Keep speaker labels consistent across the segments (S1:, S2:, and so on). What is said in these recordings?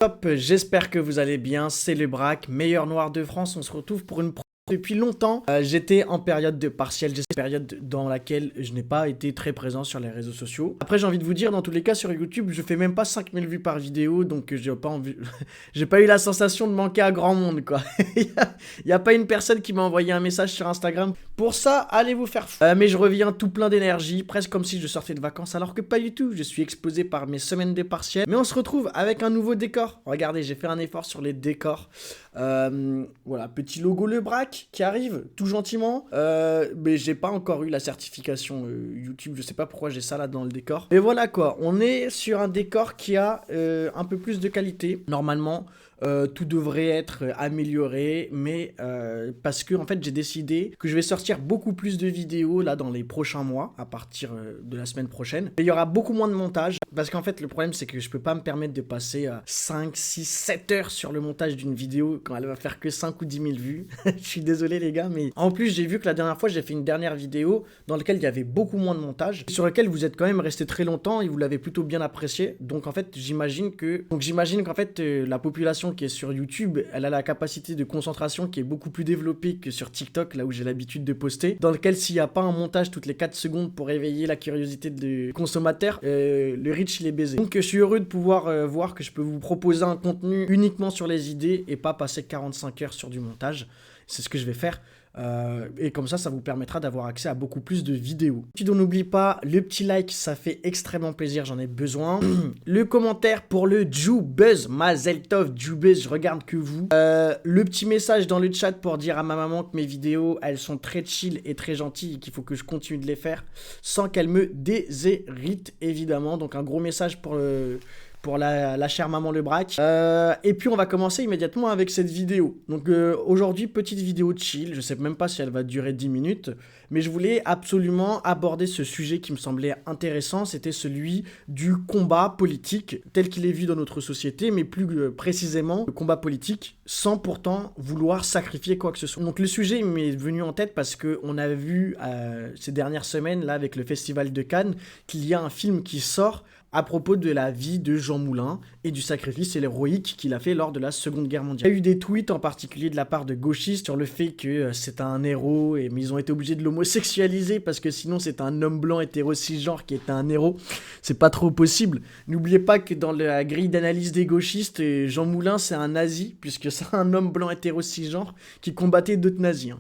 S1: Top, j'espère que vous allez bien, c'est le Braque, meilleur noir de France, on se retrouve pour une depuis longtemps. J'étais en période de partiel, période dans laquelle je n'ai pas été très présent sur les réseaux sociaux. Après j'ai envie de vous dire, dans tous les cas sur YouTube, je fais même pas 5000 vues par vidéo, donc j'ai pas envie... j'ai pas eu la sensation de manquer à grand monde quoi. Il y a pas une personne qui m'a envoyé un message sur Instagram. Pour ça, allez vous faire foutre. Mais je reviens tout plein d'énergie, presque comme si je sortais de vacances, alors que pas du tout. Je suis exposé par mes semaines de partiel. Mais on se retrouve avec un nouveau décor. Regardez, j'ai fait un effort sur les décors. Voilà, petit logo Le Braque qui arrive tout gentiment. Mais j'ai pas encore eu la certification YouTube. Je sais pas pourquoi j'ai ça là dans le décor. Mais voilà quoi, on est sur un décor qui a un peu plus de qualité. Normalement, tout devrait être amélioré, mais parce que en fait j'ai décidé que je vais sortir beaucoup plus de vidéos là dans les prochains mois, à partir de la semaine prochaine. Et il y aura beaucoup moins de montage, parce qu'en fait le problème c'est que je peux pas me permettre de passer 5, 6, 7 heures sur le montage d'une vidéo quand elle va faire que 5 ou 10 000 vues. Je suis désolé les gars, mais en plus j'ai vu que la dernière fois j'ai fait une dernière vidéo dans laquelle il y avait beaucoup moins de montage, sur laquelle vous êtes quand même resté très longtemps et vous l'avez plutôt bien apprécié. Donc en fait j'imagine qu'en fait la population qui est sur YouTube, elle a la capacité de concentration qui est beaucoup plus développée que sur TikTok, là où j'ai l'habitude de poster, dans lequel s'il n'y a pas un montage toutes les 4 secondes pour éveiller la curiosité du consommateur, le reach il est baisé. Donc je suis heureux de pouvoir voir que je peux vous proposer un contenu uniquement sur les idées et pas passer 45 heures sur du montage. C'est ce que je vais faire. Et comme ça vous permettra d'avoir accès à beaucoup plus de vidéos. On n'oublie pas, le petit like, ça fait extrêmement plaisir, j'en ai besoin. Le commentaire pour le Jubuzz, Mazel Tov, Jubuzz, je regarde que vous. Le petit message dans le chat pour dire à ma maman que mes vidéos, elles sont très chill et très gentilles et qu'il faut que je continue de les faire sans qu'elle me déshérite, évidemment. Donc un gros message pour la chère maman Le Braque. Et puis on va commencer immédiatement avec cette vidéo. Donc aujourd'hui, petite vidéo chill, je sais même pas si elle va durer 10 minutes, mais je voulais absolument aborder ce sujet qui me semblait intéressant, c'était celui du combat politique tel qu'il est vu dans notre société, mais plus précisément le combat politique sans pourtant vouloir sacrifier quoi que ce soit. Donc le sujet m'est venu en tête parce qu'on a vu ces dernières semaines là avec le Festival de Cannes qu'il y a un film qui sort à propos de la vie de Jean Moulin et du sacrifice héroïque qu'il a fait lors de la Seconde Guerre mondiale. Il y a eu des tweets en particulier de la part de gauchistes sur le fait que c'est un héros, mais ils ont été obligés de l'homosexualiser parce que sinon c'est un homme blanc hétéro cisgenre qui était un héros. C'est pas trop possible. N'oubliez pas que dans la grille d'analyse des gauchistes, Jean Moulin c'est un nazi, puisque c'est un homme blanc hétéro cisgenre qui combattait d'autres nazis.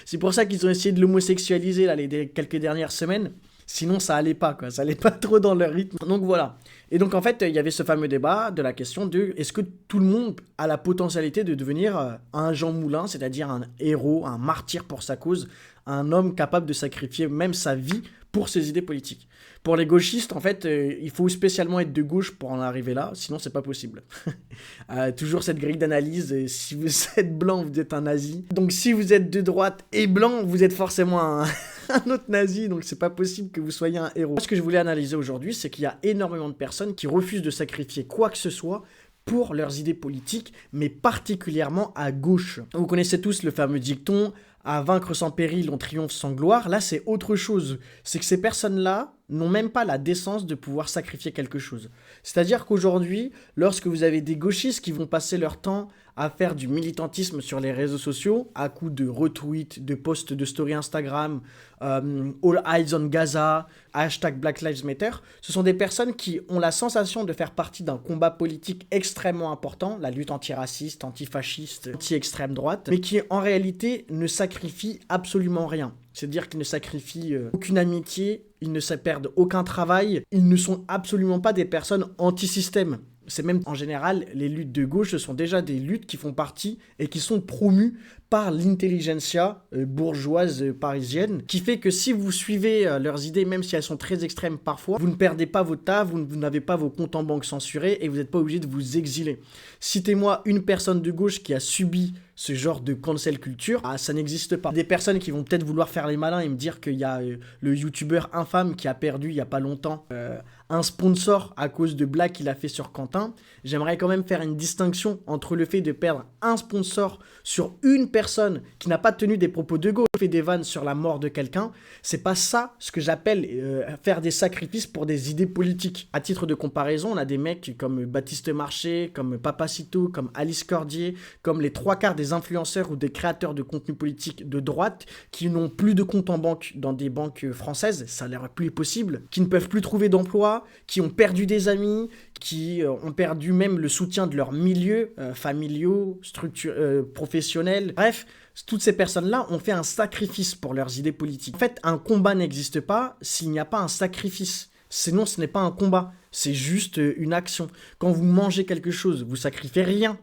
S1: C'est pour ça qu'ils ont essayé de l'homosexualiser là, les quelques dernières semaines. Sinon, ça allait pas, quoi. Ça allait pas trop dans leur rythme. Donc voilà. Et donc en fait, il y avait ce fameux débat de la question de est-ce que tout le monde a la potentialité de devenir un Jean Moulin, c'est-à-dire un héros, un martyr pour sa cause, un homme capable de sacrifier même sa vie pour ses idées politiques. Pour les gauchistes, en fait, il faut spécialement être de gauche pour en arriver là, sinon c'est pas possible. Toujours cette grille d'analyse, si vous êtes blanc, vous êtes un nazi. Donc si vous êtes de droite et blanc, vous êtes forcément un autre nazi, donc c'est pas possible que vous soyez un héros. Ce que je voulais analyser aujourd'hui, c'est qu'il y a énormément de personnes qui refusent de sacrifier quoi que ce soit pour leurs idées politiques, mais particulièrement à gauche. Vous connaissez tous le fameux dicton « À vaincre sans péril, on triomphe sans gloire ». Là, c'est autre chose. C'est que ces personnes-là n'ont même pas la décence de pouvoir sacrifier quelque chose. C'est-à-dire qu'aujourd'hui, lorsque vous avez des gauchistes qui vont passer leur temps à faire du militantisme sur les réseaux sociaux, à coup de retweets, de posts de story Instagram, All Eyes on Gaza, hashtag Black Lives Matter, ce sont des personnes qui ont la sensation de faire partie d'un combat politique extrêmement important, la lutte antiraciste, antifasciste, anti-extrême droite, mais qui en réalité ne sacrifient absolument rien. C'est-à-dire qu'ils ne sacrifient aucune amitié, ils ne se perdent aucun travail, ils ne sont absolument pas des personnes anti-système. C'est même, en général, les luttes de gauche, ce sont déjà des luttes qui font partie et qui sont promues par l'intelligentsia bourgeoise parisienne, qui fait que si vous suivez leurs idées, même si elles sont très extrêmes parfois, vous ne perdez pas vos taf, vous n'avez pas vos comptes en banque censurés et vous n'êtes pas obligé de vous exiler. Citez-moi une personne de gauche qui a subi ce genre de cancel culture, ça n'existe pas. Des personnes qui vont peut-être vouloir faire les malins et me dire qu'il y a le youtubeur infâme qui a perdu il y a pas longtemps un sponsor à cause de blagues qu'il a fait sur Quentin. J'aimerais quand même faire une distinction entre le fait de perdre un sponsor sur une personne qui n'a pas tenu des propos de gauche, fait des vannes sur la mort de quelqu'un, c'est pas ça ce que j'appelle faire des sacrifices pour des idées politiques. À titre de comparaison, on a des mecs comme Baptiste Marché, comme Papacito, comme Alice Cordier, comme les 3/4 des influenceurs ou des créateurs de contenu politique de droite qui n'ont plus de compte en banque dans des banques françaises, ça leur est plus possible, qui ne peuvent plus trouver d'emploi, qui ont perdu des amis, qui ont perdu même le soutien de leur milieu familiaux, professionnels. Bref, toutes ces personnes-là ont fait un sacrifice pour leurs idées politiques. En fait, un combat n'existe pas s'il n'y a pas un sacrifice. Sinon, ce n'est pas un combat, c'est juste une action. Quand vous mangez quelque chose, vous sacrifiez rien.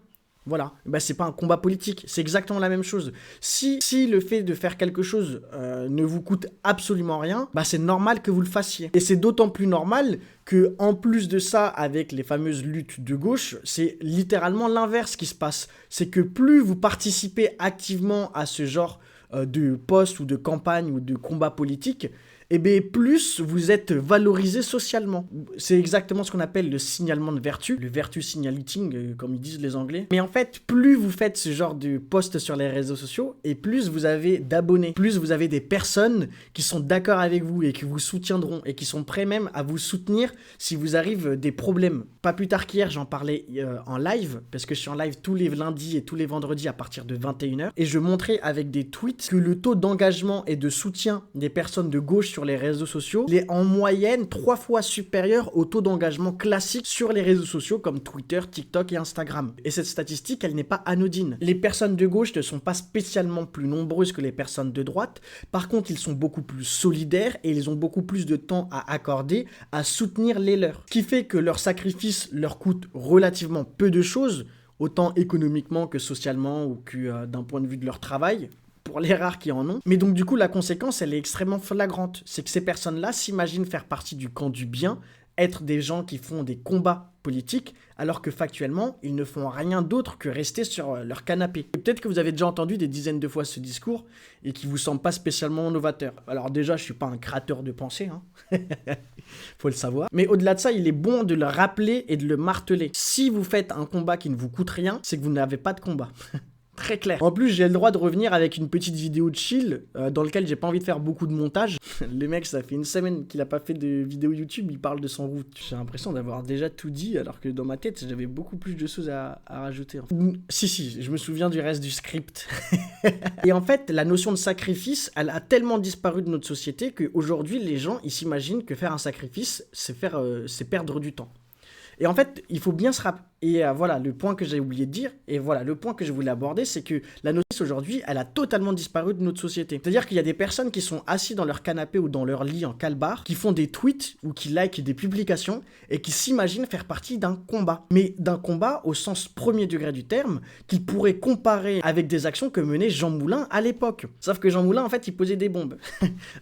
S1: Voilà, bah, c'est pas un combat politique, c'est exactement la même chose. Si le fait de faire quelque chose ne vous coûte absolument rien, bah c'est normal que vous le fassiez. Et c'est d'autant plus normal que, en plus de ça, avec les fameuses luttes de gauche, c'est littéralement l'inverse qui se passe. C'est que plus vous participez activement à ce genre de poste ou de campagne ou de combat politique, et bien plus vous êtes valorisé socialement. C'est exactement ce qu'on appelle le signalement de vertu, le virtue signaling, comme ils disent les Anglais. Mais en fait, plus vous faites ce genre de posts sur les réseaux sociaux, et plus vous avez d'abonnés, plus vous avez des personnes qui sont d'accord avec vous et qui vous soutiendront, et qui sont prêts même à vous soutenir si vous arrivent des problèmes. Pas plus tard qu'hier, j'en parlais en live, parce que je suis en live tous les lundis et tous les vendredis à partir de 21h, et je montrais avec des tweets que le taux d'engagement et de soutien des personnes de gauche sur les réseaux sociaux, il est en moyenne 3 fois supérieur au taux d'engagement classique sur les réseaux sociaux comme Twitter, TikTok et Instagram. Et cette statistique, elle n'est pas anodine. Les personnes de gauche ne sont pas spécialement plus nombreuses que les personnes de droite. Par contre, ils sont beaucoup plus solidaires et ils ont beaucoup plus de temps à accorder à soutenir les leurs. Ce qui fait que leur sacrifice leur coûte relativement peu de choses, autant économiquement que socialement ou que d'un point de vue de leur travail, pour les rares qui en ont. Mais donc du coup, la conséquence, elle est extrêmement flagrante. C'est que ces personnes-là s'imaginent faire partie du camp du bien, être des gens qui font des combats politiques, alors que factuellement, ils ne font rien d'autre que rester sur leur canapé. Et peut-être que vous avez déjà entendu des dizaines de fois ce discours et qui vous semble pas spécialement novateur. Alors déjà, je suis pas un créateur de pensée, hein. Faut le savoir. Mais au-delà de ça, il est bon de le rappeler et de le marteler. Si vous faites un combat qui ne vous coûte rien, c'est que vous n'avez pas de combat. Très clair. En plus, j'ai le droit de revenir avec une petite vidéo de chill dans laquelle j'ai pas envie de faire beaucoup de montage. Le mec, ça fait une semaine qu'il a pas fait de vidéo YouTube, il parle de son route. J'ai l'impression d'avoir déjà tout dit, alors que dans ma tête, j'avais beaucoup plus de choses à rajouter. Si, je me souviens du reste du script. Et en fait, la notion de sacrifice, elle a tellement disparu de notre société qu'aujourd'hui, les gens, ils s'imaginent que faire un sacrifice, c'est perdre du temps. Et en fait, il faut bien se rappeler, et voilà, le point que j'ai oublié de dire, et voilà, le point que je voulais aborder, c'est que la notice aujourd'hui, elle a totalement disparu de notre société. C'est-à-dire qu'il y a des personnes qui sont assis dans leur canapé ou dans leur lit en calbar, qui font des tweets ou qui likent des publications, et qui s'imaginent faire partie d'un combat. Mais d'un combat au sens premier degré du terme, qu'ils pourraient comparer avec des actions que menait Jean Moulin à l'époque. Sauf que Jean Moulin, en fait, il posait des bombes.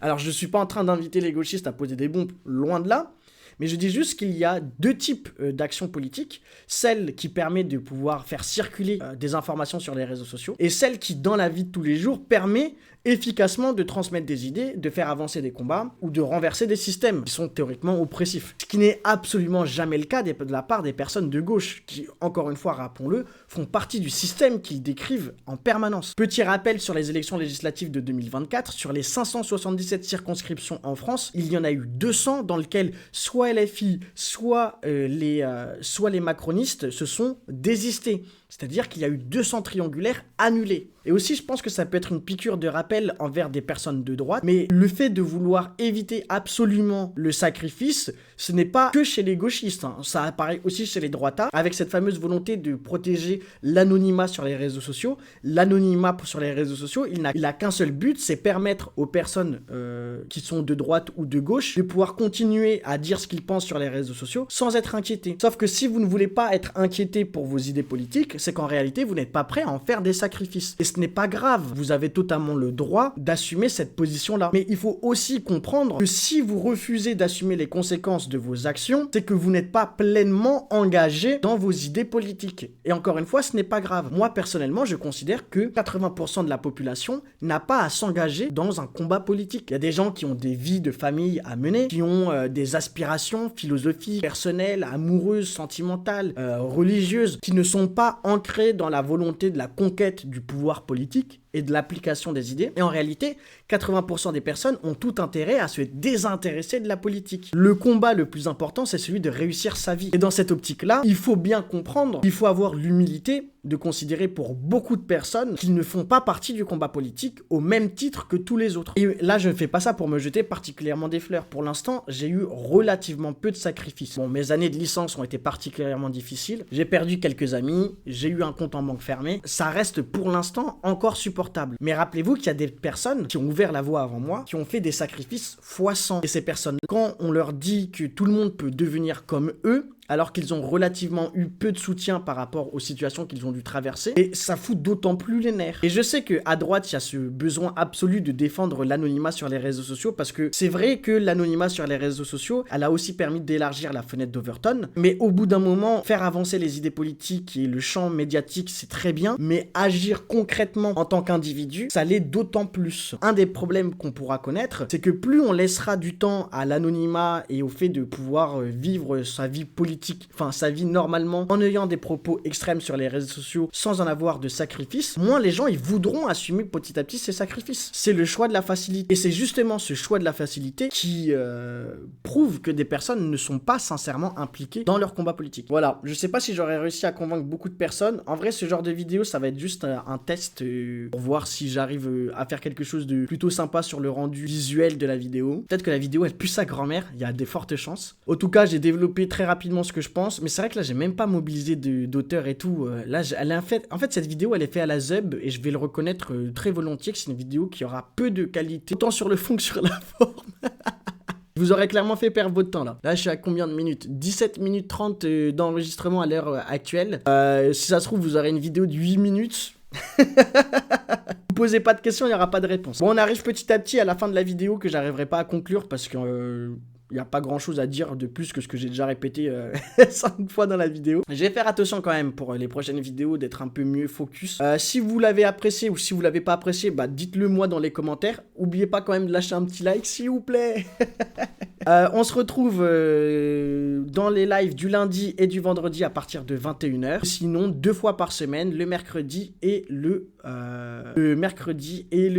S1: Alors, je suis pas en train d'inviter les gauchistes à poser des bombes, loin de là. Mais je dis juste qu'il y a deux types d'actions politiques, celle qui permet de pouvoir faire circuler des informations sur les réseaux sociaux, et celle qui, dans la vie de tous les jours, permet efficacement de transmettre des idées, de faire avancer des combats, ou de renverser des systèmes qui sont théoriquement oppressifs. Ce qui n'est absolument jamais le cas de la part des personnes de gauche, qui, encore une fois, rappelons-le, font partie du système qu'ils décrivent en permanence. Petit rappel sur les élections législatives de 2024, sur les 577 circonscriptions en France, il y en a eu 200 dans lesquelles soit LFI, soit les macronistes se sont désistés. C'est-à-dire qu'il y a eu 200 triangulaires annulés. Et aussi, je pense que ça peut être une piqûre de rappel envers des personnes de droite, mais le fait de vouloir éviter absolument le sacrifice, ce n'est pas que chez les gauchistes, hein. Ça apparaît aussi chez les droitards, avec cette fameuse volonté de protéger l'anonymat sur les réseaux sociaux. L'anonymat sur les réseaux sociaux, il n'a qu'un seul but, c'est permettre aux personnes qui sont de droite ou de gauche de pouvoir continuer à dire ce qu'ils pensent sur les réseaux sociaux sans être inquiétés. Sauf que si vous ne voulez pas être inquiété pour vos idées politiques, c'est qu'en réalité, vous n'êtes pas prêt à en faire des sacrifices. Et ce n'est pas grave, vous avez totalement le droit d'assumer cette position-là. Mais il faut aussi comprendre que si vous refusez d'assumer les conséquences de vos actions, c'est que vous n'êtes pas pleinement engagé dans vos idées politiques. Et encore une fois, ce n'est pas grave. Moi, personnellement, je considère que 80% de la population n'a pas à s'engager dans un combat politique. Il y a des gens qui ont des vies de famille à mener, qui ont des aspirations philosophiques, personnelles, amoureuses, sentimentales, religieuses, qui ne sont pas ancrés dans la volonté de la conquête du pouvoir politique, et de l'application des idées. Et en réalité, 80% des personnes ont tout intérêt à se désintéresser de la politique. Le combat le plus important, c'est celui de réussir sa vie. Et dans cette optique-là, il faut bien comprendre, il faut avoir l'humilité de considérer pour beaucoup de personnes qu'ils ne font pas partie du combat politique au même titre que tous les autres. Et là, je ne fais pas ça pour me jeter particulièrement des fleurs. Pour l'instant, j'ai eu relativement peu de sacrifices. Bon, mes années de licence ont été particulièrement difficiles. J'ai perdu quelques amis, j'ai eu un compte en banque fermé. Ça reste pour l'instant encore supportable. Mais rappelez-vous qu'il y a des personnes qui ont ouvert la voie avant moi, qui ont fait des sacrifices fois 100. Et ces personnes, quand on leur dit que tout le monde peut devenir comme eux, alors qu'ils ont relativement eu peu de soutien par rapport aux situations qu'ils ont dû traverser, et ça fout d'autant plus les nerfs. Et je sais qu'à droite, il y a ce besoin absolu de défendre l'anonymat sur les réseaux sociaux, parce que c'est vrai que l'anonymat sur les réseaux sociaux, elle a aussi permis d'élargir la fenêtre d'Overton, mais au bout d'un moment, faire avancer les idées politiques et le champ médiatique, c'est très bien, mais agir concrètement en tant qu'individu, ça l'est d'autant plus. Un des problèmes qu'on pourra connaître, c'est que plus on laissera du temps à l'anonymat et au fait de pouvoir vivre sa vie politique, enfin sa vie normalement, en ayant des propos extrêmes sur les réseaux sociaux sans en avoir de sacrifice, moins les gens ils voudront assumer petit à petit ces sacrifices. C'est le choix de la facilité. Et c'est justement ce choix de la facilité qui prouve que des personnes ne sont pas sincèrement impliquées dans leur combat politique. Voilà, je sais pas si j'aurais réussi à convaincre beaucoup de personnes. En vrai, ce genre de vidéo, ça va être juste un test pour voir si j'arrive à faire quelque chose de plutôt sympa sur le rendu visuel de la vidéo. Peut-être que la vidéo elle pue sa grand-mère, il y a des fortes chances. En tout cas, j'ai développé très rapidement ce que je pense, mais c'est vrai que là j'ai même pas mobilisé d'auteur et tout. Là elle est en fait cette vidéo elle est faite à la Zub et je vais le reconnaître très volontiers que c'est une vidéo qui aura peu de qualité autant sur le fond que sur la forme. Je vous aurais clairement fait perdre votre temps là. Là je suis à combien de minutes? 17 minutes 30 d'enregistrement à l'heure actuelle. Si ça se trouve vous aurez une vidéo de 8 minutes. Vous posez pas de questions, il n'y aura pas de réponse. Bon, on arrive petit à petit à la fin de la vidéo que j'arriverai pas à conclure parce que il n'y a pas grand chose à dire de plus que ce que j'ai déjà répété 5 fois dans la vidéo. Je vais faire attention quand même pour les prochaines vidéos d'être un peu mieux focus. Si vous l'avez apprécié ou si vous l'avez pas apprécié, bah dites-le moi dans les commentaires. N'oubliez pas quand même de lâcher un petit like s'il vous plaît. On se retrouve dans les lives du lundi et du vendredi à partir de 21h. Sinon 2 fois par semaine, le mercredi et le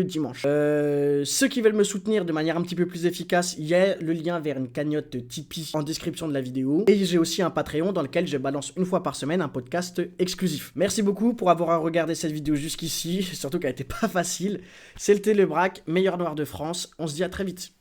S1: dimanche. Ceux qui veulent me soutenir de manière un petit peu plus efficace, il y a le lien vers une cagnotte Tipeee en description de la vidéo. Et j'ai aussi un Patreon dans lequel je balance une fois par semaine un podcast exclusif. Merci beaucoup pour avoir regardé cette vidéo jusqu'ici, surtout qu'elle était pas facile. C'était le Braque, meilleur noir de France. On se dit à très vite.